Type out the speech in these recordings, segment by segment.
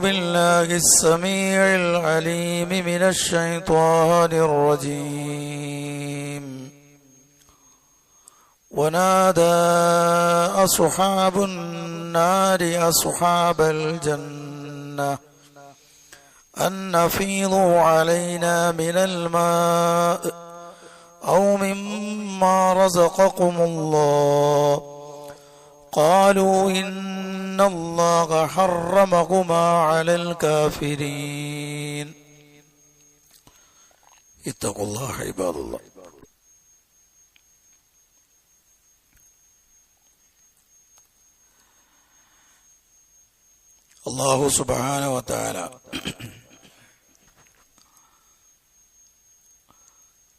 بالله السميع العليم من الشيطان الرجيم. ونادى أصحاب النار أصحاب الجنة أن أفيضوا علينا من الماء أو مما رزقكم الله قالوا إن الله حرمهما على الكافرين. اتقوا الله عباد الله. അല്ലാഹു സുബ്ഹാനഹു വ തആല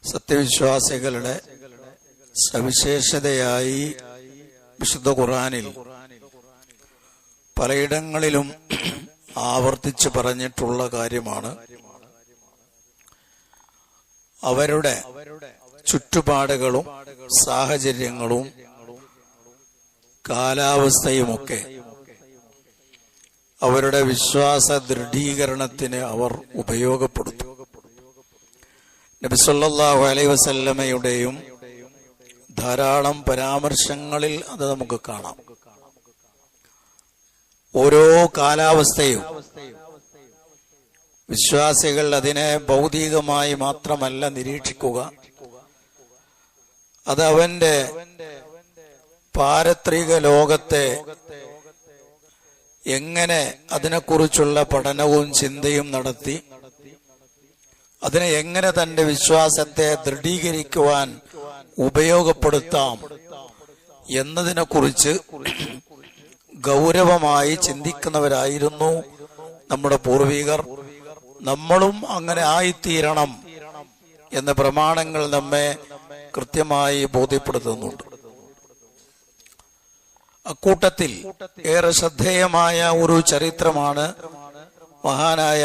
സത്യവിശ്വാസികളുടെ സവിശേഷതയായി വിശുദ്ധ ഖുർആനിൽ പലയിടങ്ങളിലും ആവർത്തിച്ച് പറഞ്ഞിട്ടുള്ള കാര്യമാണ് അവരുടെ ചുറ്റുപാടുകളും സാഹചര്യങ്ങളും കാലാവസ്ഥയുമൊക്കെ അവരുടെ വിശ്വാസ ദൃഢീകരണത്തിന് അവർ ഉപയോഗപ്പെടുത്തും. നബി സല്ലല്ലാഹു അലൈഹി വസല്ലമയുടെയും ധാരാളം പരാമർശങ്ങളിൽ അത് നമുക്ക് കാണാം. ഓരോ കാലാവസ്ഥയും വിശ്വാസികൾ അതിനെ ഭൗതികമായി മാത്രമല്ല നിരീക്ഷിക്കുക, അത് അവന്റെ പാരത്രിക ലോകത്തെ എങ്ങനെ അതിനെക്കുറിച്ചുള്ള പഠനവും ചിന്തയും നടത്തി അതിനെ എങ്ങനെ തന്റെ വിശ്വാസത്തെ ദൃഢീകരിക്കുവാൻ ഉപയോഗപ്പെടുത്താം എന്നതിനെക്കുറിച്ച് ഗൗരവമായി ചിന്തിക്കുന്നവരായിരുന്നു നമ്മുടെ പൂർവികർ. നമ്മളും അങ്ങനെ ആയിത്തീരണം എന്ന പ്രമാണങ്ങൾ നമ്മെ കൃത്യമായി ബോധ്യപ്പെടുത്തുന്നുണ്ട്. അക്കൂട്ടത്തിൽ ഏറെ ശ്രദ്ധേയമായ ഒരു ചരിത്രമാണ് മഹാനായ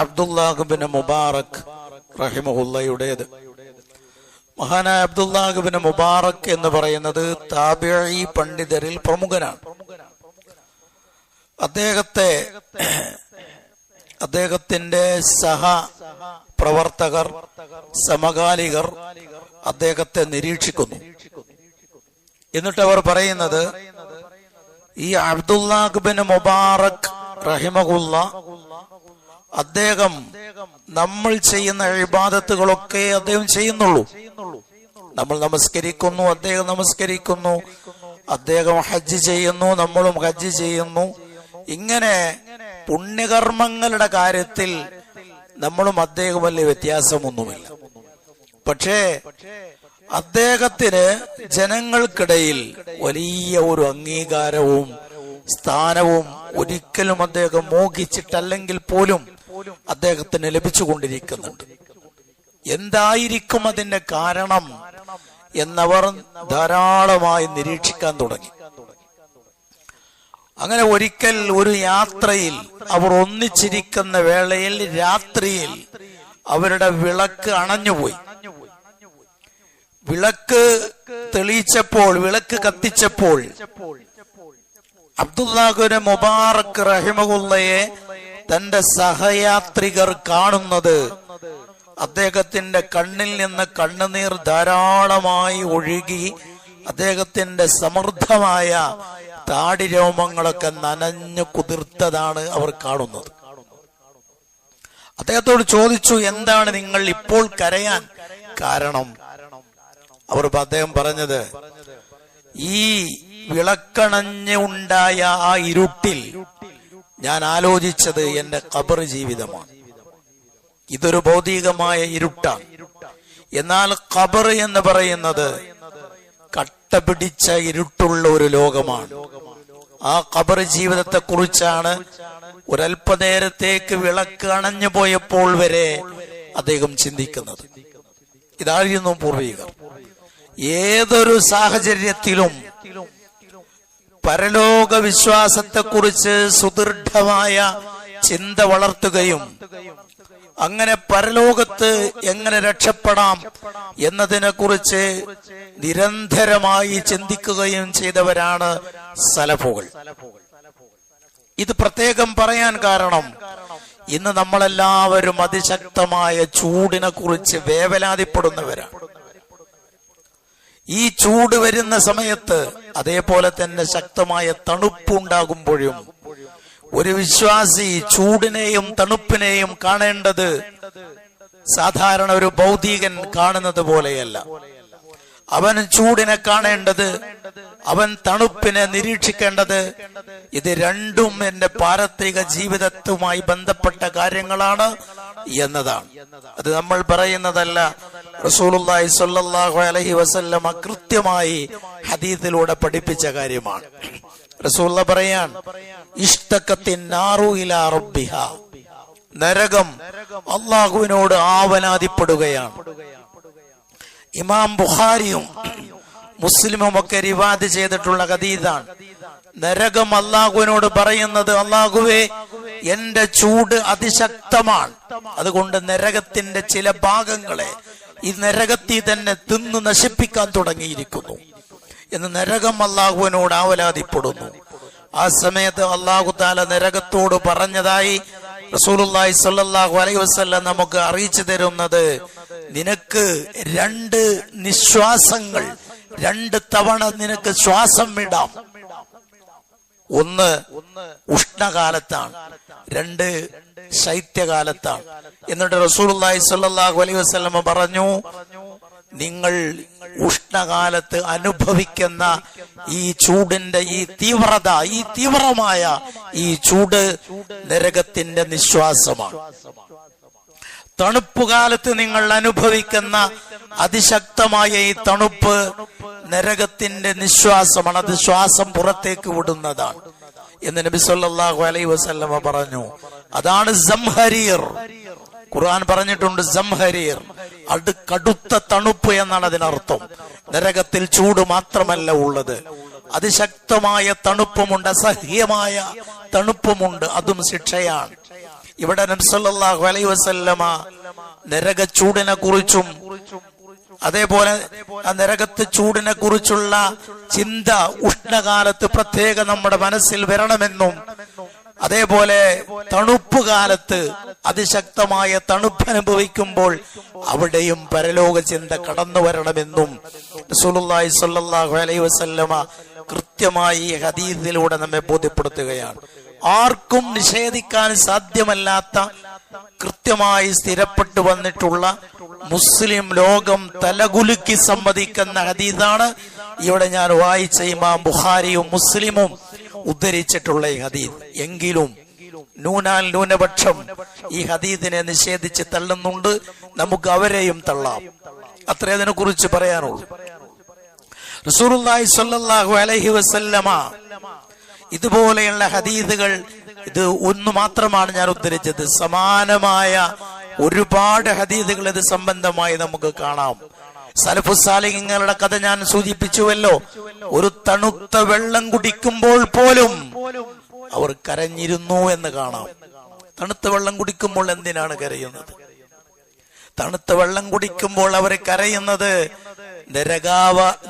അബ്ദുല്ലാഹ് ബിൻ മുബാറക് റഹിമഹുല്ലയുടേത്. മഹാനായ അബ്ദുല്ലാഹ് ബിൻ മുബാറക് എന്ന് പറയുന്നത് താബിഈ പണ്ഡിതരിൽ പ്രമുഖനാണ്. അദ്ദേഹത്തിന്റെ സഹ പ്രവർത്തകർ, സമകാലികർ അദ്ദേഹത്തെ നിരീക്ഷിക്കുന്നു. എന്നിട്ട് അവർ പറയുന്നത്, ഈ അബ്ദുല്ലാഹ് ബിൻ മുബാറക് റഹിമഹുല്ല അദ്ദേഹം നമ്മൾ ചെയ്യുന്ന ഇബാദത്തുകളൊക്കെ അദ്ദേഹം ചെയ്യുന്നുള്ളൂ. നമ്മൾ നമസ്കരിക്കുന്നു, അദ്ദേഹം നമസ്കരിക്കുന്നു. അദ്ദേഹം ഹജ്ജ് ചെയ്യുന്നു, നമ്മളും ഹജ്ജ് ചെയ്യുന്നു. ഇങ്ങനെ പുണ്യകർമ്മങ്ങളുടെ കാര്യത്തിൽ നമ്മളും അദ്ദേഹം വലിയ വ്യത്യാസമൊന്നുമില്ല. പക്ഷേ അദ്ദേഹത്തിന് ജനങ്ങൾക്കിടയിൽ വലിയ ഒരു അംഗീകാരവും സ്ഥാനവും ഒരിക്കലും അദ്ദേഹം മോഹിച്ചിട്ടല്ലെങ്കിൽ പോലും അദ്ദേഹത്തിന് ലഭിച്ചുകൊണ്ടിരിക്കുന്നുണ്ട്. എന്തായിരിക്കും അതിന്റെ കാരണം എന്നവർ ധാരാളമായി നിരീക്ഷിക്കാൻ തുടങ്ങി. അങ്ങനെ ഒരിക്കൽ ഒരു യാത്രയിൽ അവർ ഒന്നിച്ചിരിക്കുന്ന വേളയിൽ രാത്രിയിൽ അവരുടെ വിളക്ക് അണഞ്ഞുപോയി. വിളക്ക് തെളിയിച്ചപ്പോൾ, വിളക്ക് കത്തിച്ചപ്പോൾ അബ്ദുല്ലാഹ് ബിൻ മുബാറക് റഹിമഹുല്ലയെ തന്റെ സഹയാത്രികർ കാണുന്നത് അദ്ദേഹത്തിന്റെ കണ്ണിൽ നിന്ന് കണ്ണുനീർ ധാരാളമായി ഒഴുകി അദ്ദേഹത്തിന്റെ സമൃദ്ധമായ താടിരോമങ്ങളൊക്കെ നനഞ്ഞു കുതിർത്തതാണ് അവർ കാണുന്നത്. അദ്ദേഹത്തോട് ചോദിച്ചു, എന്താണ് നിങ്ങൾ ഇപ്പോൾ കരയാൻ കാരണം? അദ്ദേഹം പറഞ്ഞത്, ഈ വിളക്കണഞ്ഞ് ഉണ്ടായ ആ ഇരുട്ടിൽ ഞാൻ ആലോചിച്ചത് എന്റെ ഖബർ ജീവിതമാണ്. ഇതൊരു ഭൗതികമായ ഇരുട്ടാണ്. എന്നാൽ ഖബർ എന്ന് പറയുന്നത് കട്ട പിടിച്ച ഇരുട്ടുള്ള ഒരു ലോകമാണ്. ആ ഖബർ ജീവിതത്തെ കുറിച്ചാണ് ഒരല്പനേരത്തേക്ക് വിളക്ക് അണഞ്ഞു പോയപ്പോൾ വരെ അദ്ദേഹം ചിന്തിക്കുന്നത്. ഇതായിരുന്നു പൂർവികർ. ഏതൊരു സാഹചര്യത്തിലും പരലോക വിശ്വാസത്തെക്കുറിച്ച് സുദൃഢമായ ചിന്ത വളർത്തുകയും അങ്ങനെ പരലോകത്ത് എങ്ങനെ രക്ഷപ്പെടാം എന്നതിനെ കുറിച്ച് നിരന്തരമായി ചിന്തിക്കുകയും ചെയ്തവരാണ് സലഫുകൾ. ഇത് പ്രത്യേകം പറയാൻ കാരണം ഇന്ന് നമ്മളെല്ലാവരും അതിശക്തമായ ചൂടിനെ കുറിച്ച് വേവലാതിപ്പെടുന്നവരാണ്. ഈ ചൂട് വരുന്ന സമയത്ത് അതേപോലെ തന്നെ ശക്തമായ തണുപ്പുണ്ടാകുമ്പോഴും ഒരു വിശ്വാസി ചൂടിനെയും തണുപ്പിനെയും കാണേണ്ടത് സാധാരണ ഒരു ഭൗതികൻ കാണുന്നത് പോലെയല്ല. അവൻ ചൂടിനെ കാണേണ്ടത്, അവൻ തണുപ്പിനെ നിരീക്ഷിക്കേണ്ടത്, ഇത് രണ്ടും എന്റെ പാരത്രിക ജീവിതത്തുമായി ബന്ധപ്പെട്ട കാര്യങ്ങളാണ് എന്നതാണ്. അത് നമ്മൾ പറയുന്നതല്ല, റസൂലുള്ളാഹി സ്വല്ലല്ലാഹു അലൈഹി വസല്ലമ കൃത്യമായി ഹദീസിലൂടെ പഠിപ്പിച്ച കാര്യമാണ്. റസൂലുള്ള പറയാൻ, ഇഷ്തഖത്തിൻ നാറു ഇലാ റബ്ബിഹാ, നരകം അല്ലാഹുവിനോട് ആവലാതിപ്പെടുകയാണ്. ഇമാം ബുഖാരിയും മുസ്ലിമും ഒക്കെ റിവായത്ത് ചെയ്തിട്ടുള്ള ഹദീസാണ്. നരകം അല്ലാഹുവിനോട് പറയുന്നത്, അല്ലാഹുവേ എന്റെ ചൂട് അതിശക്തമാണ്, അതുകൊണ്ട് നരകത്തിന്റെ ചില ഭാഗങ്ങളെ ഈ നരകത്തിൽ തന്നെ തിന്നു നശിപ്പിക്കാൻ തുടങ്ങിയിരിക്കുന്നു എന്ന് നരകം അല്ലാഹുവിനോട് ആവലാതിപ്പെടുന്നു. ആ സമയത്ത് അല്ലാഹു തആല നരകത്തോട് പറഞ്ഞതായി റസൂലുള്ളാഹി സ്വല്ലല്ലാഹു അലൈഹി വസല്ലം നമുക്ക് അറിയിച്ചു തരുന്നത്, നിനക്ക് 2 നിശ്വാസങ്ങൾ 2 തവണ നിനക്ക് ശ്വാസം വിടാം. ഒന്ന് ഉഷ്ണകാലത്താണ്, 2 ശൈത്യകാലത്താണ്. എന്നിട്ട് റസൂലുള്ളാഹി സ്വല്ലല്ലാഹു അലൈഹി വസല്ലം പറഞ്ഞു, നിങ്ങൾ ഉഷ്ണകാലത്ത് അനുഭവിക്കുന്ന ഈ ചൂടിന്റെ ഈ തീവ്രത, ഈ തീവ്രമായ ഈ ചൂട് നരകത്തിന്റെ നിശ്വാസമാണ്. തണുപ്പുകാലത്ത് നിങ്ങൾ അനുഭവിക്കുന്ന അതിശക്തമായ ഈ തണുപ്പ് നരകത്തിന്റെ നിശ്വാസമാണ്, അത് ശ്വാസം പുറത്തേക്ക് വിടുന്നതാണ് എന്ന് നബി സല്ലല്ലാഹു അലൈഹി വസല്ലമ പറഞ്ഞു. അതാണ് സംഹരീർ. ഖുർആൻ പറഞ്ഞിട്ടുണ്ട് സംഹരീർ, അത് കടുത്ത തണുപ്പ് എന്നാണ് അതിനർത്ഥം. നരകത്തിൽ ചൂട് മാത്രമല്ല ഉള്ളത്, അതിശക്തമായ തണുപ്പുമുണ്ട്, അസഹ്യമായ തണുപ്പുമുണ്ട്, അതും ശിക്ഷയാണ്. ഇവിടെ നബി സല്ലല്ലാഹു അലൈഹി വസല്ലമ നരക ചൂടിനെ കുറിച്ചും അതേപോലെ ആ നരകത്ത് ചൂടിനെ കുറിച്ചുള്ള ചിന്ത ഉഷ്ണകാലത്ത് പ്രത്യേക നമ്മുടെ മനസ്സിൽ വരണമെന്നും, അതേപോലെ തണുപ്പ് കാലത്ത് അതിശക്തമായ തണുപ്പ് അനുഭവിക്കുമ്പോൾ അവിടെയും പരലോക ചിന്ത കടന്നു വരണമെന്നും റസൂലുള്ളാഹി സ്വല്ലല്ലാഹു അലൈഹി വസല്ലമ കൃത്യമായി ഈ ഹദീസിലൂടെ നമ്മെ ബോധ്യപ്പെടുത്തുകയാണ്. ആർക്കും നിഷേധിക്കാൻ സാധ്യമല്ലാത്ത കൃത്യമായി സ്ഥിരപ്പെട്ടു വന്നിട്ടുള്ള, മുസ്ലിം ലോകം തലകുലുക്കി സമ്മതിക്കുന്ന ഹദീസാണ് ഇവിടെ ഞാൻ വായിച്ച ഇമാം ബുഖാരിയും മുസ്ലിമും ഉദ്ധരിച്ചിട്ടുള്ള ഈ ഹദീസ്. എങ്കിലും ന്യൂനപക്ഷം ഈ ഹദീസിനെ നിഷേധിച്ച് തള്ളുന്നുണ്ട്. നമുക്ക് അവരെയും തള്ളാം, അത്രേ അതിനെ കുറിച്ച് പറയാനുള്ളൂ. റസൂലുള്ളാഹി സ്വല്ലല്ലാഹു അലൈഹി വസല്ലമ ഇതുപോലെയുള്ള ഹദീസുകൾ, ഇത് ഒന്ന് മാത്രമാണ് ഞാൻ ഉദ്ധരിച്ചത്, സമാനമായ ഒരുപാട് ഹദീസുകൾ ഇത് സംബന്ധമായി നമുക്ക് കാണാം. സലഫുസ് സാലിഹീങ്ങളുടെ കഥ ഞാൻ സൂചിപ്പിച്ചുവല്ലോ. ഒരു തണുത്ത വെള്ളം കുടിക്കുമ്പോൾ പോലും അവർ കരഞ്ഞിരുന്നു എന്ന് കാണാം. തണുത്ത വെള്ളം കുടിക്കുമ്പോൾ എന്തിനാണ് കരയുന്നത്? തണുത്ത വെള്ളം കുടിക്കുമ്പോൾ അവർ കരയുന്നത്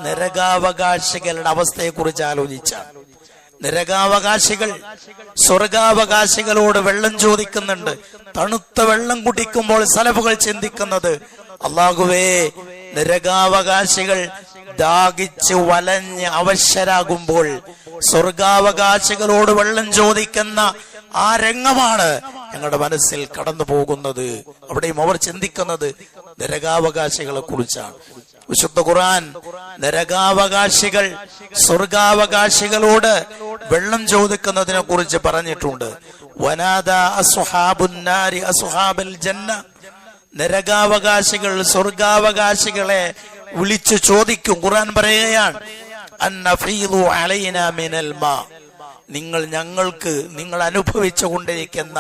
നരകാവകാശികളുടെ അവസ്ഥയെ കുറിച്ച് ആലോചിച്ചാണ്. നരകാവകാശികൾ സ്വർഗാവകാശികളോട് വെള്ളം ചോദിക്കുന്നുണ്ട്. തണുത്ത വെള്ളം കുടിക്കുമ്പോൾ സലഫുകൾ ചിന്തിക്കുന്നത്, അല്ലാഹുവേ നരകാവകാശികൾ ദാഹിച്ച് വലഞ്ഞ് അവശരാകുമ്പോൾ സ്വർഗാവകാശികളോട് വെള്ളം ചോദിക്കുന്ന ആ രംഗമാണ് ഞങ്ങളുടെ മനസ്സിൽ കടന്നു പോകുന്നത്. അവിടെയും അവർ ചിന്തിക്കുന്നത് നരകാവകാശികളെ കുറിച്ചാണ്. വിശുദ്ധ ഖുർആൻ നരകാവകാശികൾ സ്വർഗാവകാശികളോട് വെള്ളം ചോദിക്കുന്നതിനെ കുറിച്ച് പറഞ്ഞിട്ടുണ്ട്. വനാദാ അസ്ഹാബുൻ നാരി അസ്ഹാബൽ ജന്ന, നരകാവകാശികൾ സ്വർഗാവകാശികളെ വിളിച്ചു ചോദിക്കും. ഖുർആൻ പറയുകയാണ്, അന്നഫീദു അലൈനാ മിനൽ മാ, ഞങ്ങൾക്ക് നിങ്ങൾ അനുഭവിച്ചു കൊണ്ടിരിക്കുന്ന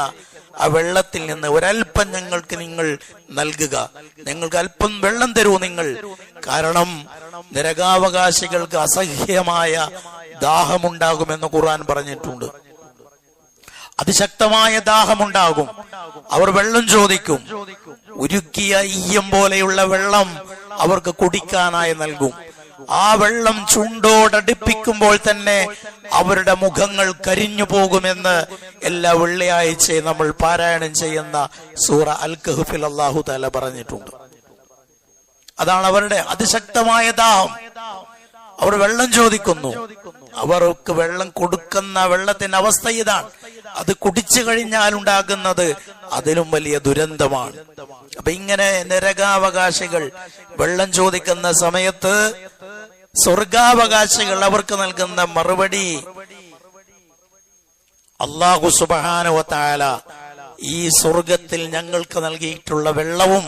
ആ വെള്ളത്തിൽ നിന്ന് ഒരൽപ്പം ഞങ്ങൾക്ക് നിങ്ങൾ നൽകുക, ഞങ്ങൾക്ക് അല്പം വെള്ളം തരൂ നിങ്ങൾ. കാരണം നരകാവകാശികൾക്ക് അസഹ്യമായ ദാഹമുണ്ടാകുമെന്ന് ഖുർആൻ പറഞ്ഞിട്ടുണ്ട്. അതിശക്തമായ ദാഹമുണ്ടാകും. അവർ വെള്ളം ചോദിക്കും. ഉരുക്കിയ ഈയം പോലെയുള്ള വെള്ളം അവർക്ക് കുടിക്കാനായി നൽകും. ആ വെള്ളം ചുണ്ടോടടുപ്പിക്കുമ്പോൾ തന്നെ അവരുടെ മുഖങ്ങൾ കരിഞ്ഞു പോകുമെന്ന് എല്ലാ വെള്ളിയാഴ്ചയും നമ്മൾ പാരായണം ചെയ്യുന്ന സൂറ അൽ കഹ്ഫിൽ അല്ലാഹു തആല പറഞ്ഞിട്ടുണ്ട്. അതാണ് അവരുടെ അതിശക്തമായ ദാഹം. അവർ വെള്ളം ചോദിക്കുന്നു. അവർക്ക് വെള്ളം കൊടുക്കുന്ന വെള്ളത്തിന്റെ അവസ്ഥ ഇതാണ്. അത് കുടിച്ചു കഴിഞ്ഞാൽ ഉണ്ടാകുന്നത് അതിലും വലിയ ദുരന്തമാണ്. അപ്പൊ ഇങ്ങനെ നരകാവകാശികൾ വെള്ളം ചോദിക്കുന്ന സമയത്ത് സ്വർഗാവകാശികൾ അവർക്ക് നൽകുന്ന മറുപടി, അല്ലാഹു സുബ്ഹാനഹു വ തആല ഈ സ്വർഗത്തിൽ ഞങ്ങൾക്ക് നൽകിയിട്ടുള്ള വെള്ളവും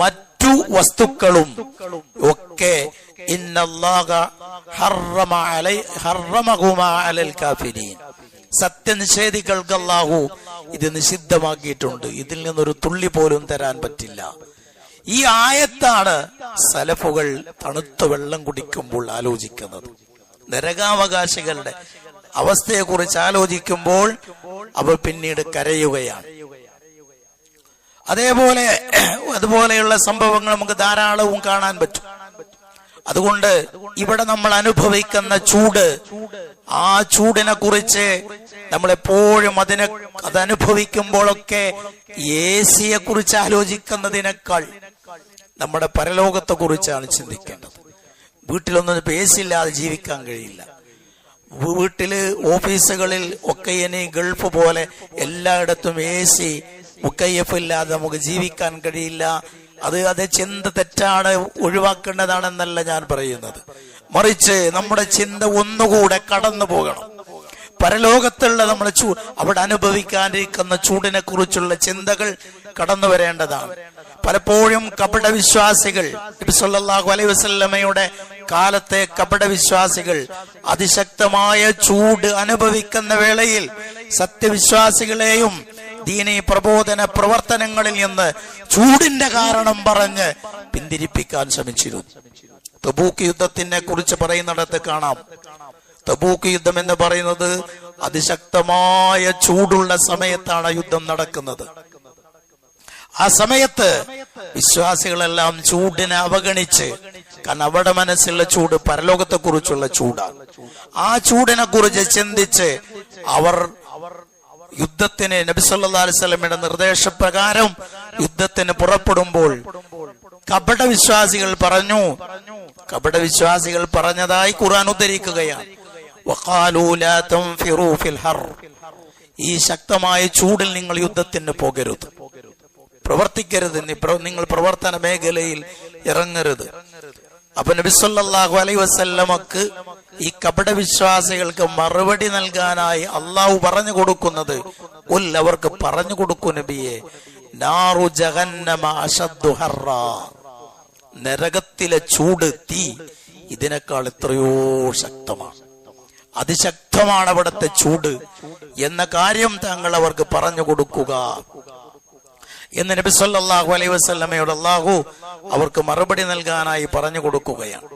മറ്റു വസ്തുക്കളും ഒക്കെ ഇന്നല്ലാഹ ഹറമഹുമാ അലൽ കാഫിരീൻ, സത്യനിഷേധികൾക്ക് അല്ലാഹു ഇത് നിഷിദ്ധമാക്കിയിട്ടുണ്ട്. ഇതിൽ നിന്നൊരു തുള്ളി പോലും തരാൻ പറ്റില്ല. ഈ ആയത്താണ് സലഫുകൾ തണുത്ത വെള്ളം കുടിക്കുമ്പോൾ ആലോചിക്കുന്നത്. നരകാവകാശികളുടെ അവസ്ഥയെ കുറിച്ച് ആലോചിക്കുമ്പോൾ അവർ പിന്നീട് കരയുകയാണ്. അതുപോലെയുള്ള സംഭവങ്ങൾ നമുക്ക് ധാരാളവും കാണാൻ പറ്റും. അതുകൊണ്ട് ഇവിടെ നമ്മൾ അനുഭവിക്കുന്ന ചൂട്, ആ ചൂടിനെ കുറിച്ച് നമ്മളെപ്പോഴും അതനുഭവിക്കുമ്പോഴൊക്കെ AC കുറിച്ച് ആലോചിക്കുന്നതിനേക്കാൾ നമ്മുടെ പരലോകത്തെ കുറിച്ചാണ് ചിന്തിക്കേണ്ടത്. വീട്ടിലൊന്നും AC ഇല്ലാതെ ജീവിക്കാൻ കഴിയില്ല. വീട്ടില്, ഓഫീസുകളിൽ ഒക്കെ ഇനി ഗൾഫ് പോലെ എല്ലായിടത്തും AC മുക്കയ്യഫ് ഇല്ലാതെ നമുക്ക് ജീവിക്കാൻ കഴിയില്ല. അത് ചിന്ത തെറ്റാണ്, ഒഴിവാക്കേണ്ടതാണെന്നല്ല ഞാൻ പറയുന്നത്. മറിച്ച് നമ്മുടെ ചിന്ത ഒന്നുകൂടെ കടന്നു പോകണം. പരലോകത്തുള്ള നമ്മുടെ അവിടെ അനുഭവിക്കാനിരിക്കുന്ന ചൂടിനെ കുറിച്ചുള്ള ചിന്തകൾ കടന്നു വരേണ്ടതാണ്. പലപ്പോഴും കപടവിശ്വാസികൾ, നബി സല്ലല്ലാഹു അലൈഹി വസല്ലമയുടെ കാലത്തെ കപടവിശ്വാസികൾ അതിശക്തമായ ചൂട് അനുഭവിക്കുന്ന വേളയിൽ സത്യവിശ്വാസികളെയും ദീനീ പ്രബോധന പ്രവർത്തനങ്ങളിൽ നിന്ന് ചൂടിന്റെ കാരണം പറഞ്ഞ് പിന്തിരിപ്പിക്കാൻ ശ്രമിച്ചിരുന്നു. തബൂക്ക് യുദ്ധത്തിനെ കുറിച്ച് പറയുന്നിടത്ത് കാണാം, തബൂക്ക് യുദ്ധം എന്ന് പറയുന്നത് അതിശക്തമായ ചൂടുള്ള സമയത്താണ് യുദ്ധം നടക്കുന്നത്. ആ സമയത്ത് വിശ്വാസികളെല്ലാം ചൂടിനെ അവഗണിച്ച്, കാരണം അവരുടെ മനസ്സിലുള്ള ചൂട് പരലോകത്തെ കുറിച്ചുള്ള ചൂടാണ്, ആ ചൂടിനെ കുറിച്ച് ചിന്തിച്ച് അവർ യുദ്ധത്തിന് നബി സല്ലല്ലാഹു അലൈഹി വസല്ലമയുടെ നിർദ്ദേശപ്രകാരം യുദ്ധത്തിന് പുറപ്പെടുമ്പോൾ കപടവിശ്വാസികൾ പറഞ്ഞതായി ഖുർആൻ ഉദ്ധരിക്കുകയാണ്. വഖാലൂ ലാ തൻഫിറൂ ഫിൽ ഹർ, ഈ ശക്തമായ ചൂടിൽ നിങ്ങൾ യുദ്ധത്തിന് പോകരുത്, പ്രവർത്തിക്കരുത്, നിങ്ങൾ പ്രവർത്തന മേഖലയിൽ ഇറങ്ങരുത്. അപ്പൊ നബി സല്ലല്ലാഹു അലൈഹി വസല്ലമക്ക് ഈ കപടവിശ്വാസികൾക്ക് മറുപടി നൽകാനായി അള്ളാഹു പറഞ്ഞു കൊടുക്കുന്നത്, അവർക്ക് പറഞ്ഞു കൊടുക്കൂ നബിയെ, നാറു ജഹന്നമ അശദ്ദു ഹർറാ, നരകത്തിലെ ചൂട്, തീ ഇതിനേക്കാൾ എത്രയോ ശക്തമാണ്, അതിശക്തമാണ് അവിടുത്തെ ചൂട് എന്ന കാര്യം താങ്കൾ അവർക്ക് പറഞ്ഞു കൊടുക്കുക എന്ന് നബി സല്ലല്ലാഹു അലൈഹി വസല്ലമയോട് അല്ലാഹു അവർക്ക് മറുപടി നൽകാനായി പറഞ്ഞു കൊടുക്കുകയാണ്.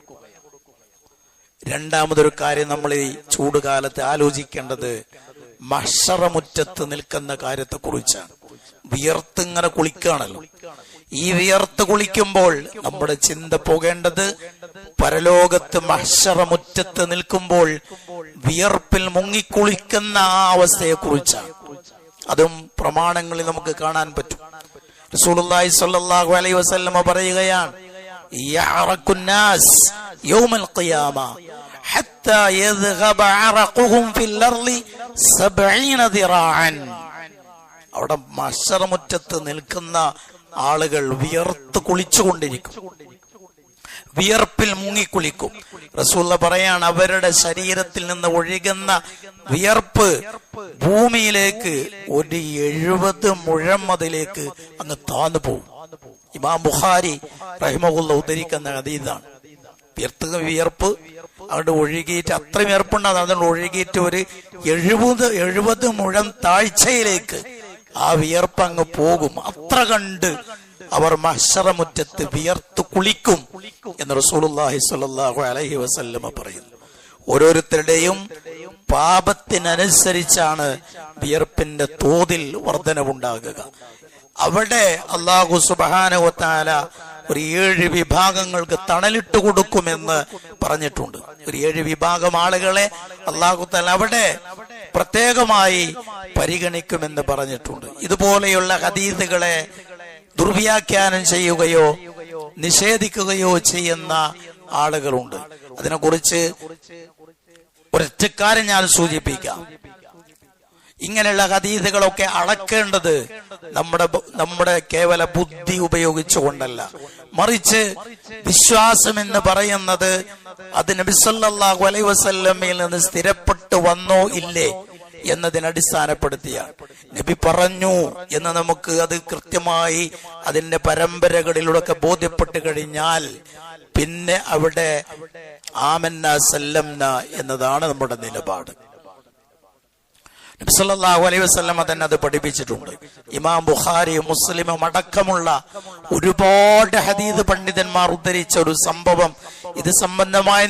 രണ്ടാമതൊരു കാര്യം നമ്മൾ ഈ ചൂടുകാലത്ത് ആലോചിക്കേണ്ടത് മഹ്ശറമുറ്റത്ത് നിൽക്കുന്ന കാര്യത്തെ കുറിച്ചാണ്. വിയർത്തിങ്ങനെ കുളിക്കുകയാണല്ലോ. ഈ വിയർത്ത് കുളിക്കുമ്പോൾ നമ്മുടെ ചിന്ത പോകേണ്ടത് പരലോകത്ത് മഹ്ശറമുറ്റത്ത് നിൽക്കുമ്പോൾ വിയർപ്പിൽ മുങ്ങിക്കുളിക്കുന്ന ആ അവസ്ഥയെ കുറിച്ചാണ്. അതും പ്രമാണങ്ങളിൽ നമുക്ക് കാണാൻ പറ്റും. റസൂലുള്ളാഹി സ്വല്ലല്ലാഹു അലൈഹി വസല്ലമ പറയുകയാണ്, യഅറഖുന്നാസ് യൗമൽ ഖിയാമ ഹത്താ യദ്ഗബ അറഖുഹും ഫിൽ അർളി 70 ദിറാഅൻ. അവിടെ മഹ്ശറമുറ്റത്ത് നിൽക്കുന്ന ആളുകൾ വിയർത്ത് കുളിച്ചുകൊണ്ടിരിക്കും, വിയർപ്പിൽ മുങ്ങിക്കുളിക്കും. റസൂലുള്ള പറയാണ്, അവരുടെ ശരീരത്തിൽ നിന്ന് ഒഴുകുന്ന വിയർപ്പ് ഭൂമിയിലേക്ക് ഒരു 70 മുഴം അതിലേക്ക് അങ്ങ് താന്നു പോകും. ഇമാം ബുഖാരി റഹിമഹുല്ലാഹ് ഉദ്ധരിക്കുന്ന ഹദീസാണ്. വിയർപ്പ് അവിടെ ഒഴുകിയിട്ട് അത്രയും വിയർപ്പുണ്ടാകും, അതുകൊണ്ട് ഒഴുകിയിട്ട് ഒരു 70 മുഴം താഴ്ചയിലേക്ക് ആ വിയർപ്പ് അങ്ങ് പോകും. അത്ര കണ്ട് അവർ മഹ്ശറമുറ്റത്ത് വിയർത്ത് കുളിക്കും എന്ന് റസൂലുള്ളാഹി സ്വല്ലല്ലാഹു അലൈഹി വസല്ലമ പറയുന്നു. ഓരോരുത്തരുടെയും പാപത്തിനനുസരിച്ചാണ് വിയർപ്പിന്റെ തോതിൽ വർധനവുണ്ടാകുക. അവിടെ അല്ലാഹു സുബ്ഹാനഹു വ തആല ഒരു 7 വിഭാഗങ്ങൾക്ക് തണലിട്ട് കൊടുക്കുമെന്ന് പറഞ്ഞിട്ടുണ്ട്. ഒരു 7 വിഭാഗം ആളുകളെ അല്ലാഹു തആല അവിടെ പ്രത്യേകമായി പരിഗണിക്കുമെന്ന് പറഞ്ഞിട്ടുണ്ട്. ഇതുപോലെയുള്ള ഹദീസുകളെ ദുർവ്യാഖ്യാനം ചെയ്യുകയോ നിഷേധിക്കുകയോ ചെയ്യുന്ന ആളുകളുണ്ട്. അതിനെക്കുറിച്ച് ഒരൊറ്റ കാര്യം ഞാൻ സൂചിപ്പിക്കാം. ഇങ്ങനെയുള്ള ഹദീസുകളൊക്കെ അളക്കേണ്ടത് നമ്മുടെ കേവല ബുദ്ധി ഉപയോഗിച്ചുകൊണ്ടല്ല, മറിച്ച് വിശ്വാസം എന്ന് പറയുന്നത് അത് നബി സല്ലല്ലാഹു അലൈഹി വസല്ലമയിൽ നിന്ന് സ്ഥിരപ്പെട്ടു വന്നോ ഇല്ലേ എന്നതിനെ അടിസ്ഥാനപ്പെടുത്തിയാണ്. നബി പറഞ്ഞു എന്ന് നമുക്ക് അത് കൃത്യമായി അതിന്റെ പരമ്പരകളിലൂടെ ബോധ്യപ്പെട്ട് കഴിഞ്ഞാൽ പിന്നെ അവിടെ ആമന്ന സല്ലംന എന്നതാണ് നമ്മുടെ നിലപാട്. നബി സല്ലല്ലാഹു അലൈഹി വസല്ലമ തന്നെ അത് പഠിപ്പിച്ചിട്ടുണ്ട്. ഇമാം ബുഖാരി മുസ്ലിമും അടക്കമുള്ള ഒരുപാട് ഹദീസ് പണ്ഡിതന്മാർ ഉദ്ധരിച്ച ഒരു സംഭവം ഇത് സംബന്ധമായി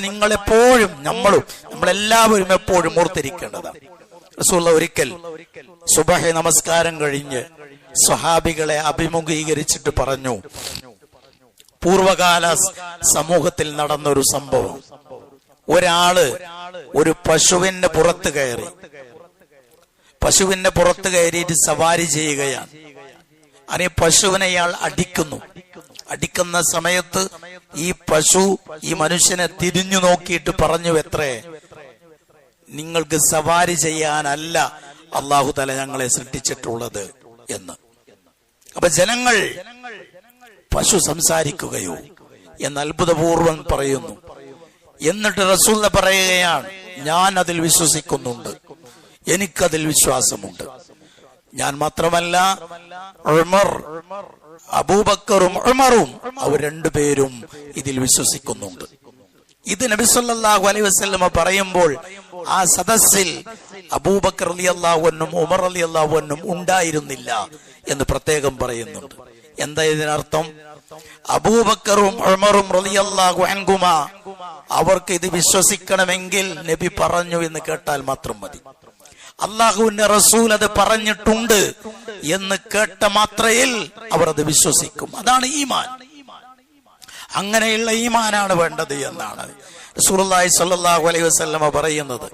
നമ്മളെല്ലാവരും എപ്പോഴും ഓർത്തിരിക്കേണ്ടതാണ്. റസൂലുള്ളാഹി ഒരിക്കൽ സുബഹി നമസ്കാരം കഴിഞ്ഞ് സ്വഹാബികളെ അഭിമുഖീകരിച്ചിട്ട് പറഞ്ഞു, പൂർവകാല സമൂഹത്തിൽ നടന്നൊരു സംഭവം. ഒരാള് ഒരു പശുവിന്റെ പുറത്ത് കയറിയിട്ട് സവാരി ചെയ്യുകയാണ്. അങ്ങനെ പശുവിനെ ഇയാൾ അടിക്കുന്ന സമയത്ത് ഈ പശു ഈ മനുഷ്യനെ തിരിഞ്ഞു നോക്കിയിട്ട് പറഞ്ഞു, എത്രേ, നിങ്ങൾക്ക് സവാരി ചെയ്യാനല്ല അല്ലാഹു തആല ഞങ്ങളെ സൃഷ്ടിച്ചിട്ടുള്ളത് എന്ന്. അപ്പൊ ജനങ്ങൾ പശു സംസാരിക്കുകയോ എന്ന് അത്ഭുതപൂർവം പറയുന്നു. എന്നിട്ട് റസൂൽ പറയുകയാണ്, ഞാൻ അതിൽ വിശ്വസിക്കുന്നുണ്ട്, എനിക്കതിൽ വിശ്വാസമുണ്ട്. ഞാൻ മാത്രമല്ല, അബൂബക്കറും ഉമറും അവർ രണ്ടുപേരും ഇതിൽ വിശ്വസിക്കുന്നുണ്ട്. ഇത് നബി സല്ലല്ലാഹു അലൈഹി വസല്ലമ പറയുമ്പോൾ ആ സദസ്സിൽ അബൂബക്കർ റളിയല്ലാഹു അൻഹും ഉമർ റളിയല്ലാഹു അൻഹും ഉണ്ടായിരുന്നില്ല എന്ന് പ്രത്യേകം പറയുന്നുണ്ട്. എന്താ ഇതിനർത്ഥം? അബൂബക്കറും ഉമറും റളിയല്ലാഹു അൻഹുമാ അവർക്ക് ഇത് വിശ്വസിക്കണമെങ്കിൽ നബി പറഞ്ഞു എന്ന് കേട്ടാൽ മാത്രം മതി. അല്ലാഹുവിന്റെ റസൂൽ അത് പറഞ്ഞിട്ടുണ്ട് എന്ന് കേട്ട മാത്രയിൽ അവർ അത് വിശ്വസിക്കും. അതാണ് ഈമാൻ. അങ്ങനെയുള്ള ഈമാനാണ് വേണ്ടത് എന്നാണ് റസൂലുള്ളാഹി സ്വല്ലല്ലാഹു അലൈഹി വസല്ലമ പറയുന്നത്.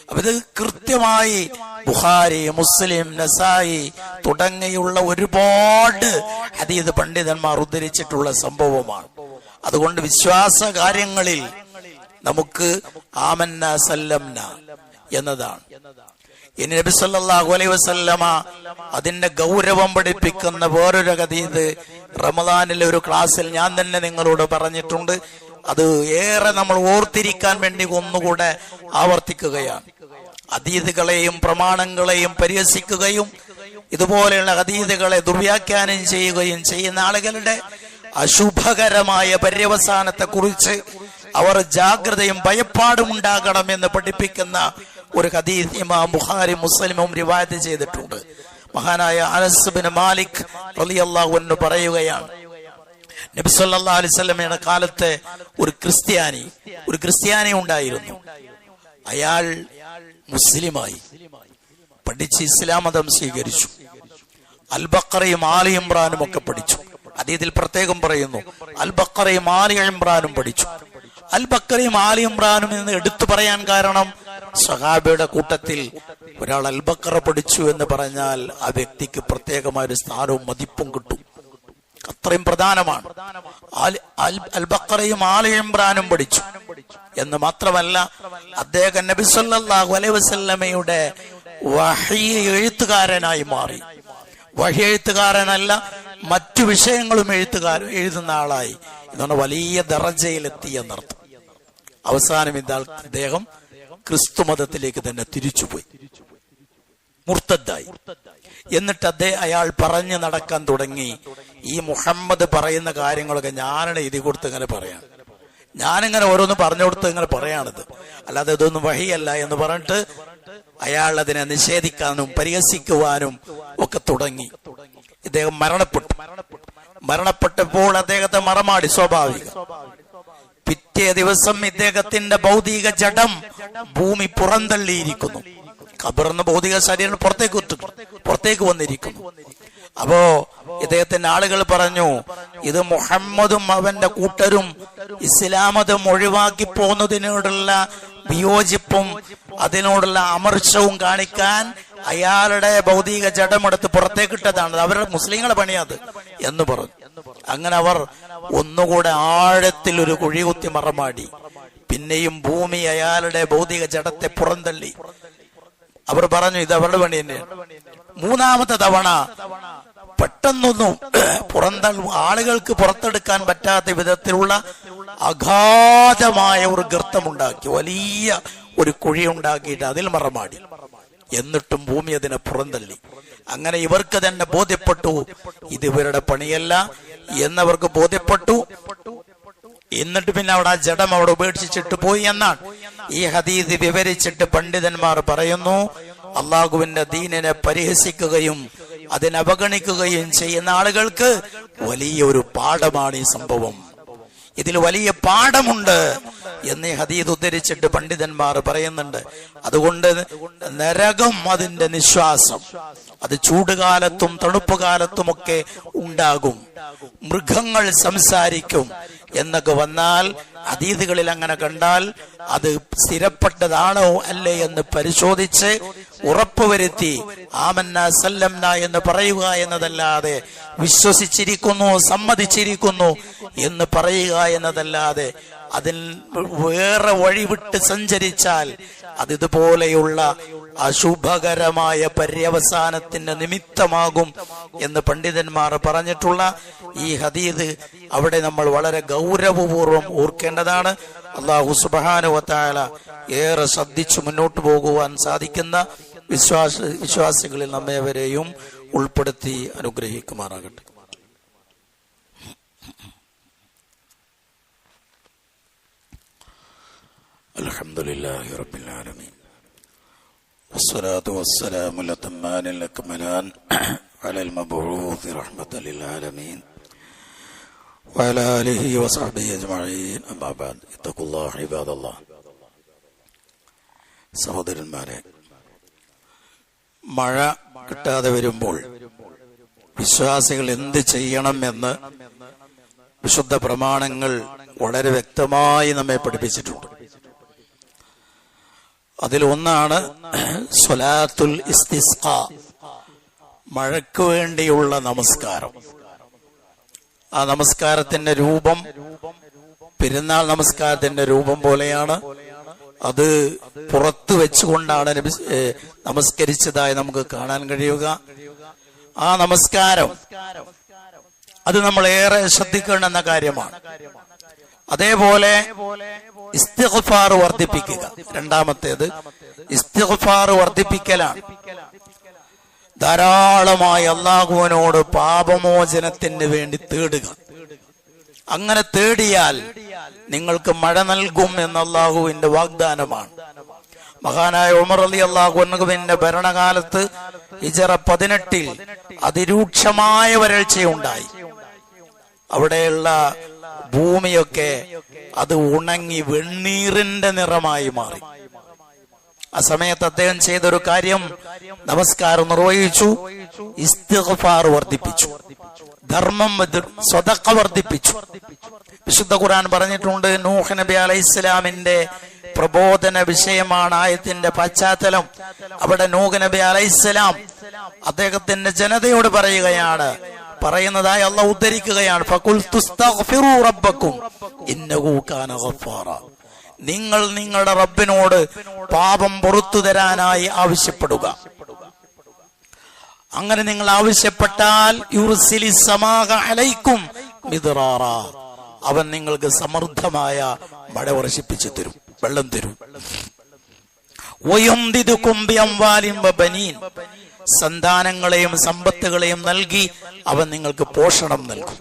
അപ്പൊ ഇത് കൃത്യമായി ബുഖാരി, മുസ്ലിം, നസായി തുടങ്ങിയുള്ള ഒരുപാട് ഹദീസ് പണ്ഡിതന്മാർ ഉദ്ധരിച്ചിട്ടുള്ള സംഭവമാണ്. അതുകൊണ്ട് വിശ്വാസ കാര്യങ്ങളിൽ നമുക്ക് ആമന്ന സല്ലംന എന്നതാണ്. ഇനി നബി സല്ലല്ലാഹു അലൈഹി വസല്ലമ അതിന്റെ ഗൗരവം പഠിപ്പിക്കുന്ന വേറൊരു ഹദീസ് റമദാനിലെ ഒരു ക്ലാസ്സിൽ ഞാൻ തന്നെ നിങ്ങളോട് പറഞ്ഞിട്ടുണ്ട്. അത് ഏറെ നമ്മൾ ഓർത്തിരിക്കാൻ വേണ്ടി ഒന്നുകൂടെ ആവർത്തിക്കുകയാണ്. ഹദീസുകളെയും പ്രമാണങ്ങളെയും പരിഹസിക്കുകയും ഇതുപോലെയുള്ള ഹദീസുകളെ ദുർവ്യാഖ്യാനം ചെയ്യുകയും ചെയ്യുന്ന ആളുകളുടെ അശുഭകരമായ പര്യവസാനത്തെ കുറിച്ച് അവർ ജാഗ്രതയും ഭയപ്പാടും ഉണ്ടാകണമെന്ന് പഠിപ്പിക്കുന്ന ഒരു ഹദീസ് ഇമാം ബുഖാരി മുസ്ലിമും റിവായത്ത് ചെയ്തിട്ടുണ്ട്. മഹാനായ അനസ് ബിൻ മാലിക് റളിയല്ലാഹു അൻഹു പറയുകയാണ്, നബി സല്ലല്ലാഹു അലൈഹി വസല്ലമയുടെ കാലത്തെ ഒരു ക്രിസ്ത്യാനി ഉണ്ടായിരുന്നു. അയാൾ മുസ്ലിമായി, പഠിച്ച് ഇസ്ലാം മതം സ്വീകരിച്ചു. അൽ ബഖറയും ആലി ഇംറാനും ഒക്കെ പഠിച്ചു. ഹദീസിൽ പ്രത്യേകം പറയുന്നു, അൽ ബഖറയും ആലി ഇംറാനും പഠിച്ചു. അൽ ബഖറയും ആലി ഇംറാനും എന്ന് എടുത്തു പറയാൻ കാരണം, സഹാബയുടെ കൂട്ടത്തിൽ ഒരാൾ അൽ ബഖറ പഠിച്ചു എന്ന് പറഞ്ഞാൽ ആ വ്യക്തിക്ക് പ്രത്യേകമായ ഒരു സ്ഥാനവും മതിപ്പും കിട്ടും. അത്രയും പ്രധാനമാണ്. അൽ ബഖറയും ആലി ഇംറാനും പഠിച്ചു എന്ന് മാത്രമല്ല, അദ്ദേഹം നബി സല്ലല്ലാഹു അലൈഹി വസല്ലമയുടെ വഹി എഴുത്തുകാരനായി മാറി. വഹി എഴുത്തുകാരനല്ല, മറ്റു വിഷയങ്ങളും എഴുതുന്ന ആളായി. എന്നാണ് വലിയ ദറജയിലെത്തി എന്നർത്ഥം. അവസാനം അദ്ദേഹം ക്രിസ്തു മതത്തിലേക്ക് തന്നെ തിരിച്ചുപോയി, മുർത്തദ്ദായി. എന്നിട്ട് അയാൾ പറഞ്ഞു നടക്കാൻ തുടങ്ങി, ഈ മുഹമ്മദ് പറയുന്ന കാര്യങ്ങളൊക്കെ ഞാനാണ് എഴുതി കൊടുത്ത് ഇങ്ങനെ പറയാം, ഞാനിങ്ങനെ ഓരോന്ന് പറഞ്ഞു കൊടുത്ത് ഇങ്ങനെ പറയാണിത്, അല്ലാതെ ഇതൊന്നും വഹിയല്ല എന്ന് പറഞ്ഞിട്ട് അയാൾ അതിനെ നിഷേധിക്കാനും പരിഹസിക്കുവാനും ഒക്കെ തുടങ്ങി. ഇദ്ദേഹം മരണപ്പെട്ടപ്പോൾ അദ്ദേഹത്തെ മറമാടി, സ്വാഭാവികം. പിറ്റേ ദിവസം ഇദ്ദേഹത്തിന്റെ ഭൗതിക ജഡം ഭൂമി പുറന്തള്ളിയിരിക്കുന്നു. ഖബറിന്ന് ഭൗതിക ശരീരം പുറത്തേക്ക് വന്നിരിക്കുന്നു. അപ്പോ ഇദ്ദേഹത്തിന്റെ ആളുകൾ പറഞ്ഞു, ഇത് മുഹമ്മദും അവന്റെ കൂട്ടരും ഇസ്ലാമതം ഒഴിവാക്കി പോന്നതിനോടുള്ള വിയോജിപ്പും അതിനോടുള്ള അമർഷവും കാണിക്കാൻ അയാളുടെ ഭൗതിക ജഡമെടുത്ത് പുറത്തേക്കിട്ടതാണ്. അവരുടെ മുസ്ലിങ്ങളെ പണിയത് എന്ന് പറഞ്ഞു. അങ്ങനെ അവർ ഒന്നുകൂടെ ആഴത്തിൽ ഒരു കുഴികുത്തി മറമാടി. പിന്നെയും ഭൂമി അയാളുടെ ഭൗതിക ജഡത്തെ പുറന്തള്ളി. അവർ പറഞ്ഞു ഇത് അവരുടെ പണി തന്നെയാണ്. മൂന്നാമത്തെ തവണ പെട്ടെന്നൊന്നും ആളുകൾക്ക് പുറത്തെടുക്കാൻ പറ്റാത്ത വിധത്തിലുള്ള അഗാധമായ ഒരു ഗർത്തമുണ്ടാക്കി, വലിയ ഒരു കുഴി ഉണ്ടാക്കിയിട്ട് അതിൽ മറമാടി. എന്നിട്ടും ഭൂമി അതിനെ പുറന്തള്ളി. അങ്ങനെ ഇവർക്ക് തന്നെ ബോധ്യപ്പെട്ടു ഇത് ഇവരുടെ പണിയല്ല എന്നവർക്ക് ബോധ്യപ്പെട്ടു. എന്നിട്ട് പിന്നെ അവിടെ ആ ജഡം അവിടെ ഉപേക്ഷിച്ചിട്ട് പോയി എന്നാണ് ഈ ഹദീസ് വിവരിച്ചിട്ട് പണ്ഡിതന്മാർ പറയുന്നു. അള്ളാഹുവിന്റെ ദീനിനെ പരിഹസിക്കുകയും അതിനവഗണിക്കുകയും ചെയ്യുന്ന ആളുകൾക്ക് വലിയൊരു പാഠമാണ് ഈ സംഭവം. ഇതിൽ വലിയ പാഠമുണ്ട് എന്ന് ഈ ഹദീസ് ഉദ്ധരിച്ചിട്ട് പണ്ഡിതന്മാർ പറയുന്നുണ്ട്. അതുകൊണ്ട് നരകം, അതിന്റെ നിശ്വാസം അത് ചൂടുകാലത്തും തണുപ്പ് കാലത്തുമൊക്കെ ഉണ്ടാകും. മൃഗങ്ങൾ സംസാരിക്കും എന്നൊക്കെ വന്നാൽ ഹദീസുകളിൽ അങ്ങനെ കണ്ടാൽ അത് സ്ഥിരപ്പെട്ടതാണോ അല്ലേ എന്ന് പരിശോധിച്ച് ഉറപ്പുവരുത്തി ആമന്ന സല്ലംന എന്ന് പറയുക എന്നതല്ലാതെ, വിശ്വസിച്ചിരിക്കുന്നു സമ്മതിച്ചിരിക്കുന്നു എന്ന് പറയുക എന്നതല്ലാതെ അതിൽ വേറെ വഴിവിട്ട് സഞ്ചരിച്ചാൽ അത് ഇതുപോലെയുള്ള അശുഭകരമായ പര്യവസാനത്തിന് നിമിത്തമാകും എന്ന് പണ്ഡിതന്മാർ പറഞ്ഞിട്ടുള്ള ഈ ഹദീസ് അവിടെ നമ്മൾ വളരെ ഗൗരവപൂർവ്വം ഓർക്കേണ്ടതാണ്. അല്ലാഹു സുബ്ഹാനഹു വ തആല ഏറെ ശ്രദ്ധിച്ചു മുന്നോട്ട് പോകുവാൻ സാധിക്കുന്ന വിശ്വാസികളിൽ നമ്മേവരെയും ഉൾപ്പെടുത്തി അനുഗ്രഹിക്കുമാറാകട്ടെ. അൽഹംദുലില്ലാഹി റബ്ബിൽ ആലമീൻ വസ്സലാത്തു വസ്സലാമു അലൽ അക്മലാൻ അലൽ മബ്ഊസ് റഹ്മത്തൽ ലിൽ ആലമീൻ വഅലാ ആലിഹി വസഹ്ബിഹി അജ്മഈൻ. അമ്മാ ബഅദ്. ഇത്തഖുല്ലാഹ ഇബാദല്ലാഹ്. സഹോദരന്മാരെ, മഴ കിട്ടാതെ വരുമ്പോൾ വിശ്വാസികൾ എന്ത് ചെയ്യണമെന്ന് വിശുദ്ധ പ്രമാണങ്ങൾ വളരെ വ്യക്തമായി നമ്മെ പഠിപ്പിച്ചിട്ടുണ്ട്. അതിൽ ഒന്നാണ് സ്വലാത്തുൽ ഇസ്തിസ്ഖാ, മഴയ്ക്ക് വേണ്ടിയുള്ള നമസ്കാരം. ആ നമസ്കാരത്തിന്റെ രൂപം പെരുന്നാൾ നമസ്കാരത്തിന്റെ രൂപം പോലെയാണ്. അത് പുറത്തു വെച്ചുകൊണ്ടാണ് നമസ്കരിച്ചതായി നമുക്ക് കാണാൻ കഴിയുക. ആ നമസ്കാരം അത് നമ്മൾ ഏറെ ശ്രദ്ധിക്കേണ്ടുന്ന കാര്യമാണ്. അതേപോലെ ഇസ്തിഗ്ഫാർ വർദ്ധിപ്പിക്കുക. രണ്ടാമത്തേത് ഇസ്തിഗ്ഫാർ വർദ്ധിപ്പിക്കലാണ്. ധാരാളമായി അല്ലാഹുവിനോട് പാപമോചനത്തിന് വേണ്ടി തേടുക. അങ്ങനെ തേടിയാൽ നിങ്ങൾക്ക് മഴ നൽകും എന്ന അല്ലാഹുവിന്റെ വാഗ്ദാനമാണ്. മഹാനായ ഉമർ റളിയല്ലാഹു അൻഹുവിന്റെ ഭരണകാലത്ത് ഹിജറ 18 അതിരൂക്ഷമായ വരൾച്ചയുണ്ടായി. അവിടെയുള്ള ഭൂമിയൊക്കെ അത് ഉണങ്ങി വെണ്ണീറിന്റെ നിറമായി മാറി. ആ സമയത്ത് അദ്ദേഹം ചെയ്തൊരു കാര്യം, നമസ്കാരം നിർവഹിച്ചു, ഇസ്തിഗ്ഫാർ വർദ്ധിപ്പിച്ചു, ധർമ്മം സ്വതക്ക വർദ്ധിപ്പിച്ചു. വിശുദ്ധ ഖുർആൻ പറഞ്ഞിട്ടുണ്ട്, നൂഹ് നബി അലൈഹിസ്സലാമിന്റെ പ്രബോധന വിഷയമാണ് ആയത്തിന്റെ പശ്ചാത്തലം. അവിടെ നൂഹ് നബി അലൈഹിസ്സലാം അദ്ദേഹത്തിന്റെ ജനതയോട് പറയുന്നതായി അല്ലാഹു ഉദ്ധരിക്കുകയാണ്, ഫഖുൽതുസ്തഗ്ഫിറൂ റബ്ബക്കും ഇന്നഹു കാന ഗഫാറ. നിങ്ങൾ നിങ്ങളുടെ റബ്ബിനോട് പാപം പുറത്തു തരാനായി ആവശ്യപ്പെടുക. അങ്ങനെ നിങ്ങൾ ആവശ്യപ്പെട്ടാൽ യുർസിലിസ് സമാഅ അലൈക്കും മിദ്റാറ, അവൻ നിങ്ങൾക്ക് സമൃദ്ധമായ മഴ വർഷിപ്പിച്ചു തരും, വെള്ളം തരും. വയംദിദുകും ബിഅംവാലിൻ വബനീൻ, സന്താനങ്ങളെയും സമ്പത്തുകളെയും നൽകി അവൻ നിങ്ങൾക്ക് പോഷണം നൽകും.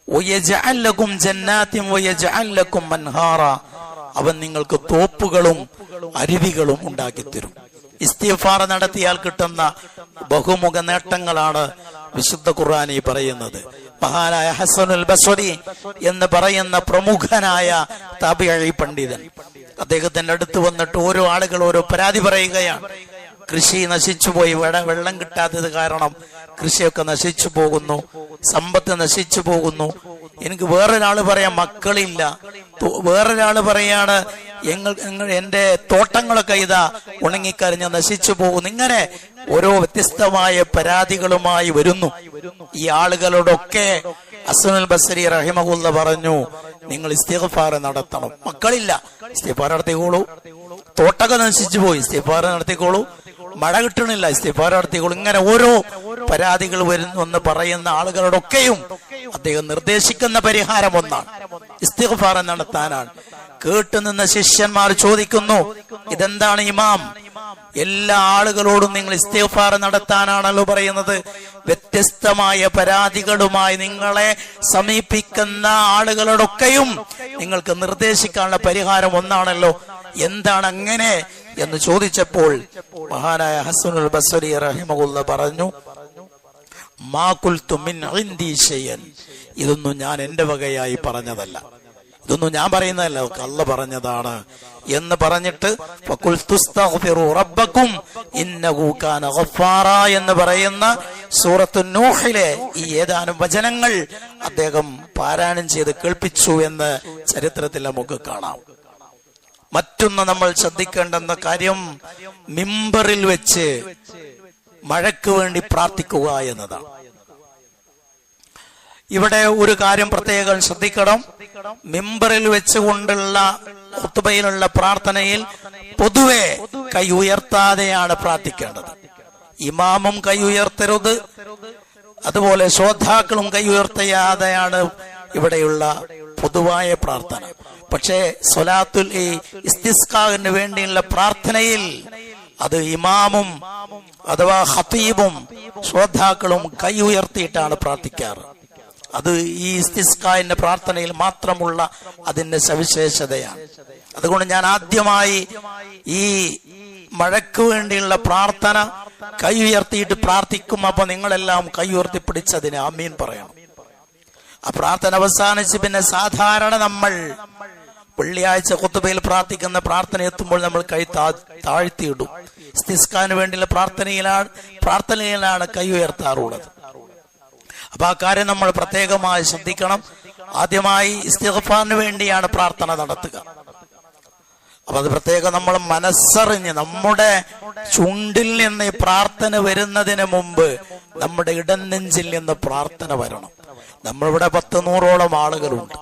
വയജഅൽ ലക്കും ജന്നാത്തിൻ വയജഅൽ ലക്കും അൻഹാറ, അവൻ നിങ്ങൾക്ക് തോപ്പുകളും അരുവികളും ഉണ്ടാക്കി തരും. ഇസ്തിഗ്ഫാർ നടത്തിയാൽ കിട്ടുന്ന ബഹുമുഖ നേട്ടങ്ങളാണ് വിശുദ്ധ ഖുർആനി പറയുന്നത്. മഹാനായ ഹസനുൽ ബസ്രി എന്ന് പറയുന്ന പ്രമുഖനായ താബിഈ പണ്ഡിതൻ, അദ്ദേഹത്തിന്റെ അടുത്ത് വന്നിട്ട് ഓരോ ആളുകൾ ഓരോ പരാതി പറയുകയാണ്. കൃഷി നശിച്ചുപോയി, വെള്ളം കിട്ടാത്തത് കാരണം കൃഷിയൊക്കെ നശിച്ചു പോകുന്നു. സമ്പത്ത് നശിച്ചു പോകുന്നു. എനിക്ക് വേറൊരാള് പറയാം മക്കളില്ല, വേറൊരാള് പറയാണ് എന്റെ തോട്ടങ്ങളൊക്കെ ഇതാ ഉണങ്ങിക്കരിഞ്ഞ് നശിച്ചു പോകുന്നു. ഇങ്ങനെ ഓരോ വ്യത്യസ്തമായ പരാതികളുമായി വരുന്നു. ഈ ആളുകളോടൊക്കെ ഹസനുൽ ബസ്രി റഹിമഹുല്ല പറഞ്ഞു, നിങ്ങൾ ഇസ്തിഗ്ഫാർ നടത്തണം. മക്കളില്ല, ഇസ്തിഗ്ഫാർ നടത്തിക്കോളൂ. തോട്ടൊക്കെ നശിച്ചു പോയി, ഇസ്തിഗ്ഫാർ നടത്തിക്കോളൂ. മഴ കിട്ടണില്ല, ഇസ്തിഗ്ഫാർ നടത്തിക്കോളൂ. ഇങ്ങനെ ഓരോ പരാതികൾ വരുന്നു എന്ന് പറയുന്ന ആളുകളോടൊക്കെയും അദ്ദേഹം നിർദ്ദേശിക്കുന്ന പരിഹാരം ഒന്നാണ്, ഇസ്തിഗ്ഫാർ നടത്താനാണ്. കേട്ടുനിന്ന ശിഷ്യന്മാർ ചോദിക്കുന്നു, ഇതെന്താണ് ഇമാം, എല്ലാ ആളുകളോടും നിങ്ങൾ ഇസ്തിഗ്ഫാർ നടത്താനാണല്ലോ പറയുന്നത്, വ്യത്യസ്തമായ പരാതികളുമായി നിങ്ങളെ സമീപിക്കുന്ന ആളുകളോടൊക്കെയും നിങ്ങൾക്ക് നിർദ്ദേശിക്കാനുള്ള പരിഹാരം ഒന്നാണല്ലോ, എന്താണ് അങ്ങനെ എന്ന് ചോദിച്ചപ്പോൾ മഹാനായ ഹസനുൽ ബസ്രി റഹിമഹുല്ല പറഞ്ഞു, മാ ഖുൽതു മിൻ ഇൻദി ശൈഅൻ, ഇതൊന്നും ഞാൻ എന്റെ വകയായി പറഞ്ഞതല്ല, ഇതൊന്നും ഞാൻ പറയുന്നതല്ല, അല്ലാഹു പറഞ്ഞതാണ് എന്ന് പറഞ്ഞിട്ട് ഫഖുൽതുസ്തഗ്ഫിറു റബ്ബക്കും ഇന്നഹു കാന ഗഫാറ എന്ന് പറയുന്ന സൂറത്തു നൂഹിലെ ഈ ഏതാനും വചനങ്ങൾ അദ്ദേഹം പാരായണം ചെയ്ത് കേൾപ്പിച്ചു എന്ന് ചരിത്രത്തിൽ നമുക്ക് കാണാം. മറ്റൊന്ന് നമ്മൾ ശ്രദ്ധിക്കേണ്ടെന്ന കാര്യം, മിമ്പറിൽ വെച്ച് മഴയ്ക്ക് വേണ്ടി പ്രാർത്ഥിക്കുക എന്നതാണ്. ഇവിടെ ഒരു കാര്യം പ്രത്യേകം ശ്രദ്ധിക്കണം, മിമ്പറിൽ വെച്ചുകൊണ്ടുള്ള ഖുത്ബയിലുള്ള പ്രാർത്ഥനയിൽ പൊതുവെ കൈ ഉയർത്താതെയാണ് പ്രാർത്ഥിക്കേണ്ടത്. ഇമാമും കൈ ഉയർത്തരുത്, അതുപോലെ ശ്രോതാക്കളും കൈ ഉയർത്താതെയാണ് ഇവിടെയുള്ള പൊതുവായ പ്രാർത്ഥന. പക്ഷേ സ്വലാത്തുൽ ഇസ്തിസ്ഖാന് വേണ്ടിയുള്ള പ്രാർത്ഥനയിൽ അത് ഇമാമും അഥവാ ഖതീബും ശ്രോതാക്കളും കൈ ഉയർത്തിയിട്ടാണ് പ്രാർത്ഥിക്കാറ്. അത് ഈ ഇസ്തിസ്ഖാന്റെ പ്രാർത്ഥനയിൽ മാത്രമുള്ള അതിന്റെ സവിശേഷതയാണ്. അതുകൊണ്ട് ഞാൻ ആദ്യമായി ഈ മഴയ്ക്ക് വേണ്ടിയുള്ള പ്രാർത്ഥന കൈ ഉയർത്തിയിട്ട് പ്രാർത്ഥിക്കും. അപ്പൊ നിങ്ങളെല്ലാം കൈ ഉയർത്തി പിടിച്ചതിന് ആമീൻ പറയണം. ആ പ്രാർത്ഥന അവസാനിച്ച് പിന്നെ സാധാരണ നമ്മൾ വെള്ളിയാഴ്ച ഖുത്ബയിൽ പ്രാർത്ഥിക്കുന്ന പ്രാർത്ഥന എത്തുമ്പോൾ നമ്മൾ കൈ താഴ്ത്തിയിടും. ഇസ്തിസ്ഖാന് വേണ്ടിയുള്ള പ്രാർത്ഥനയിലാണ് കൈ ഉയർത്താറുള്ളത്. അപ്പൊ ആ കാര്യം നമ്മൾ പ്രത്യേകമായി ശ്രദ്ധിക്കണം. ആദ്യമായി ഇസ്തിഗ്ഫാറിന് വേണ്ടിയാണ് പ്രാർത്ഥന നടത്തുക. അപ്പൊ അത് പ്രത്യേകം നമ്മൾ മനസ്സറിഞ്ഞ് നമ്മുടെ ചുണ്ടിൽ നിന്ന് പ്രാർത്ഥന വരുന്നതിന് മുമ്പ് നമ്മുടെ ഇടനെഞ്ചിൽ നിന്ന് പ്രാർത്ഥന വരണം. നമ്മളിവിടെ 100-100ഓളം ആളുകളുണ്ട്.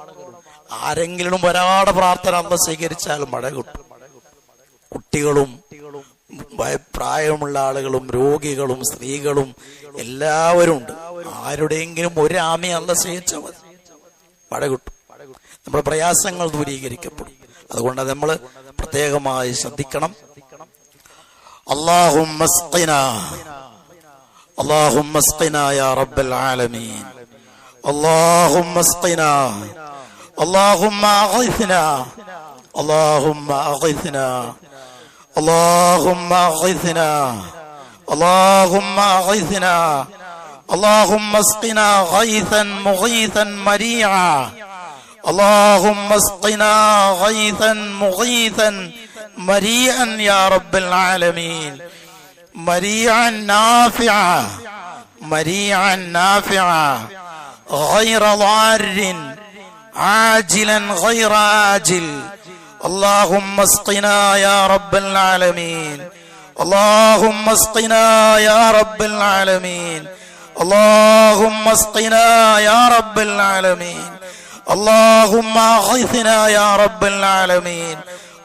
ആരെങ്കിലും ഒരാളുടെ പ്രാർത്ഥന അന്ന് സ്വീകരിച്ചാൽ മഴ കിട്ടും. കുട്ടികളും പ്രായമുള്ള ആളുകളും രോഗികളും സ്ത്രീകളും എല്ലാവരും ഉണ്ട്. ആരുടെയെങ്കിലും ഒരു ആമി അല്ല സ്വീകരിച്ചാൽ മതി, മഴ കിട്ടും, നമ്മുടെ പ്രയാസങ്ങൾ ദൂരീകരിക്കപ്പെടും. അതുകൊണ്ട് നമ്മൾ പ്രത്യേകമായി ശ്രദ്ധിക്കണം. അല്ലാഹുമ്മ സ്ഖിനാ, അല്ലാഹുമ്മ സ്ഖിനാ യാ റബ്ബൽ ആലമീൻ, അല്ലാഹുമ്മ സ്ഖിനാ, അല്ലാഹുമ്മ അഗ്ഹിത്നാ, അല്ലാഹുമ്മ അഗ്ഹിത്നാ, اللهم اغثنا، اللهم اغثنا، اللهم اسقنا غيثا مغيثا مريعا، اللهم اسقنا غيثا مغيثا مريعا يا رب العالمين، مريعا نافعا، مريعا نافعا غير ضار عاجلا غير آجل. اللهم اسقنا يا رب العالمين، اللهم اسقنا يا رب العالمين، اللهم اسقنا يا رب العالمين، اللهم اغثنا يا رب العالمين،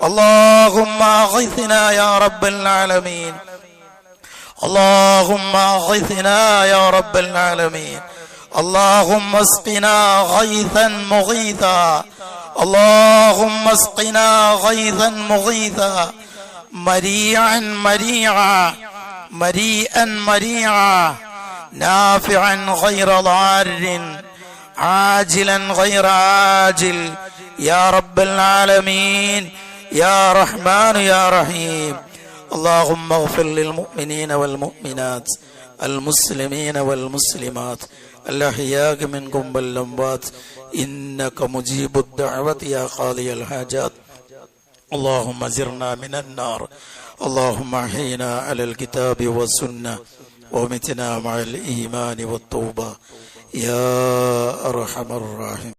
اللهم اغثنا يا رب العالمين، اللهم اغثنا يا رب العالمين، اللهم اسقنا غيثا مغيثا، اللهم اسقنا غيثا مغيثا مريعا مريعا مريئا مريعا نافعا غير ضار عاجلا غير عاجل يا رب العالمين يا رحمن يا رحيم. اللهم اغفر للمؤمنين والمؤمنات المسلمين والمسلمات الأحياء منكم والأموات إنك مجيب الدعوة يا قاضي الحاجات. اللهم أجرنا من النار، اللهم أحينا على الكتاب والسنة ومتنا مع الإيمان والتوبة യാ അർഹമർ റഹീം.